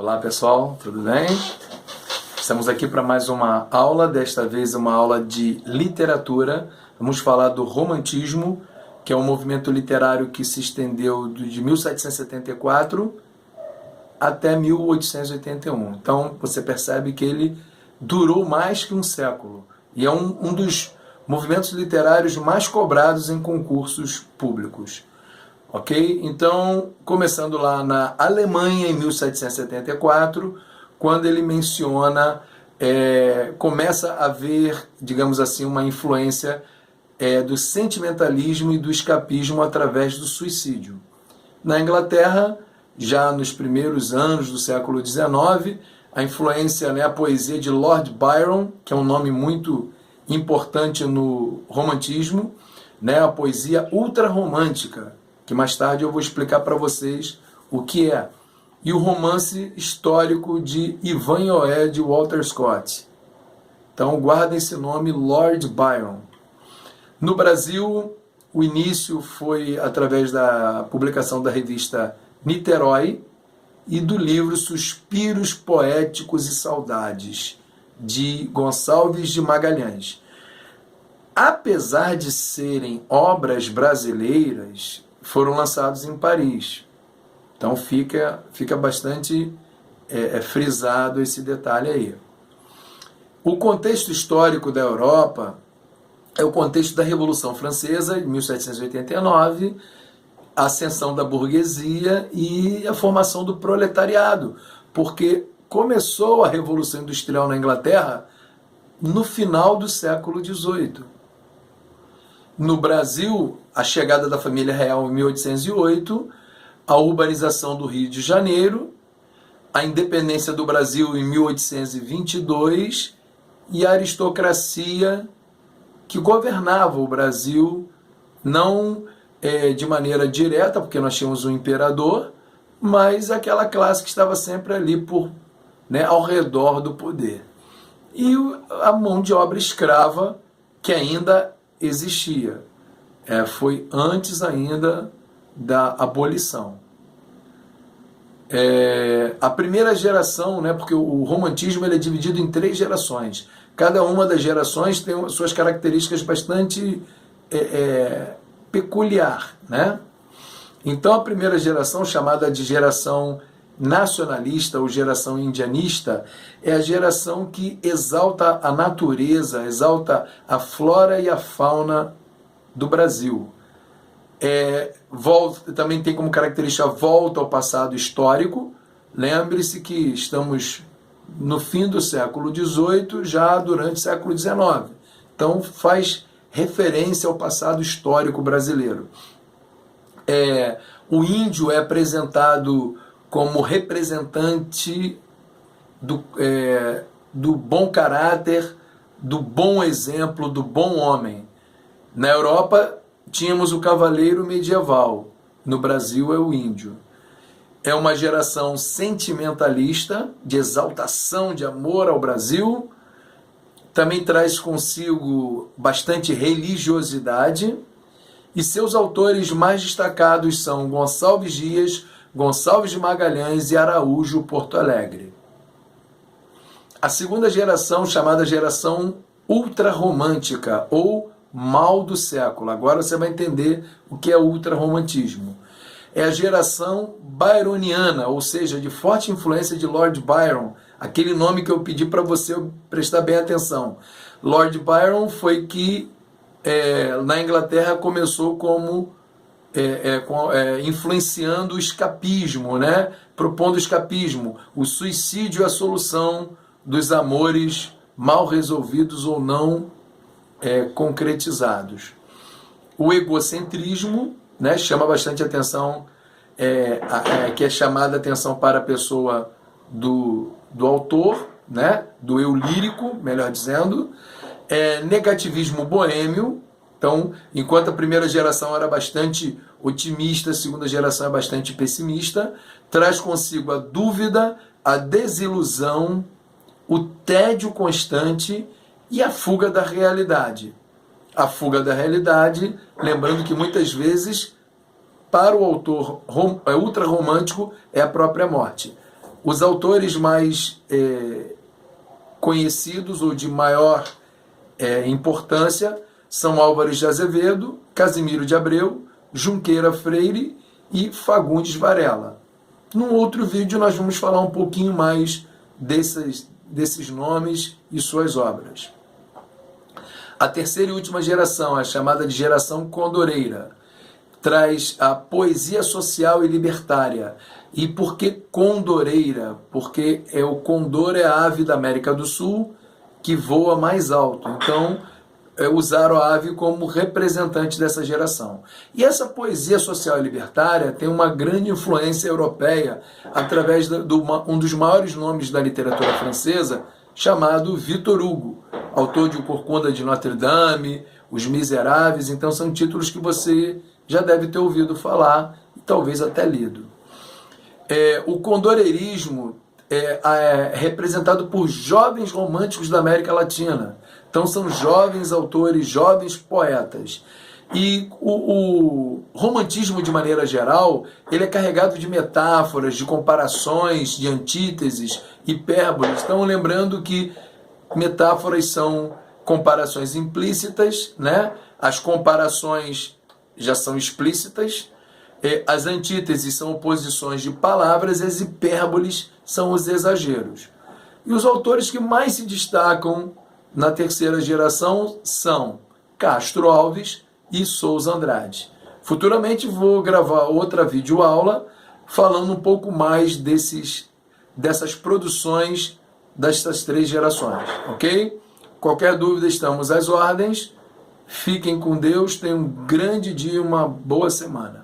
Olá pessoal, tudo bem? Estamos aqui para mais uma aula, desta vez uma aula de literatura. Vamos falar do romantismo, que é um movimento literário que se estendeu de 1774 até 1881. Então você percebe que ele durou mais que um século e é um dos movimentos literários mais cobrados em concursos públicos. Ok? Então, começando lá na Alemanha, em 1774, quando ele menciona, começa a haver, digamos assim, uma influência do sentimentalismo e do escapismo através do suicídio. Na Inglaterra, já nos primeiros anos do século XIX, a influência, a poesia de Lord Byron, que é um nome muito importante no romantismo, a poesia ultrarromântica, que mais tarde eu vou explicar para vocês o que é. E o romance histórico de Ivanhoe de Walter Scott. Então guardem esse nome, Lord Byron. No Brasil, o início foi através da publicação da revista Niterói e do livro Suspiros Poéticos e Saudades, de Gonçalves de Magalhães. Apesar de serem obras brasileiras, foram lançados em Paris. Então fica bastante frisado esse detalhe aí. O contexto histórico da Europa é o contexto da Revolução Francesa, de 1789, a ascensão da burguesia e a formação do proletariado, porque começou a Revolução Industrial na Inglaterra no final do século XVIII. No Brasil, a chegada da família real em 1808, a urbanização do Rio de Janeiro, a independência do Brasil em 1822 e a aristocracia que governava o Brasil, não de maneira direta, porque nós tínhamos um imperador, mas aquela classe que estava sempre ali ao redor do poder. E a mão de obra escrava, que ainda existia. Foi antes ainda da abolição. A primeira geração, porque o romantismo ele é dividido em 3 gerações. Cada uma das gerações tem suas características bastante peculiar. Então a primeira geração, chamada de geração nacionalista ou geração indianista, é a geração que exalta a natureza, exalta a flora e a fauna do Brasil. Também tem como característica a volta ao passado histórico. Lembre-se que estamos no fim do século XVIII, já durante o século XIX. Então faz referência ao passado histórico brasileiro. O índio é apresentado como representante do bom caráter, do bom exemplo, do bom homem. Na Europa, tínhamos o cavaleiro medieval. No Brasil, é o índio. É uma geração sentimentalista, de exaltação, de amor ao Brasil. Também traz consigo bastante religiosidade. E seus autores mais destacados são Gonçalves Dias, Gonçalves de Magalhães e Araújo Porto Alegre. A segunda geração, chamada geração ultrarromântica ou mal do século. Agora você vai entender o que é ultrarromantismo. É a geração byroniana, ou seja, de forte influência de Lord Byron, aquele nome que eu pedi para você prestar bem atenção. Lord Byron foi que na Inglaterra começou como influenciando o escapismo, propondo o escapismo, o suicídio é a solução dos amores mal resolvidos ou não concretizados. O egocentrismo, chama bastante atenção, que é chamada atenção para a pessoa do autor, do eu lírico, melhor dizendo. Negativismo boêmio. Então, enquanto a primeira geração era bastante otimista, a segunda geração é bastante pessimista, traz consigo a dúvida, a desilusão, o tédio constante e a fuga da realidade. A fuga da realidade, lembrando que muitas vezes, para o autor ultrarromântico, é a própria morte. Os autores mais conhecidos ou de maior importância são Álvares de Azevedo, Casimiro de Abreu, Junqueira Freire e Fagundes Varela. Num outro vídeo nós vamos falar um pouquinho mais desses nomes e suas obras. A terceira e última geração, a chamada de geração condoreira, traz a poesia social e libertária. E por que condoreira? Porque o condor é a ave da América do Sul que voa mais alto. Então, usaram a ave como representante dessa geração. E essa poesia social e libertária tem uma grande influência europeia através de um dos maiores nomes da literatura francesa, chamado Victor Hugo, autor de O Corcunda de Notre Dame, Os Miseráveis. Então são títulos que você já deve ter ouvido falar e talvez até lido. O condoreirismo é representado por jovens românticos da América Latina. Então são jovens autores, jovens poetas. E o romantismo, de maneira geral, ele é carregado de metáforas, de comparações, de antíteses, hipérboles. Então, lembrando que metáforas são comparações implícitas, né? As comparações já são explícitas, as antíteses são oposições de palavras, as hipérboles são os exageros. E os autores que mais se destacam na terceira geração são Castro Alves e Souza Andrade. Futuramente vou gravar outra videoaula falando um pouco mais dessas produções dessas três gerações, ok? Qualquer dúvida, estamos às ordens. Fiquem com Deus, tenham um grande dia, uma boa semana.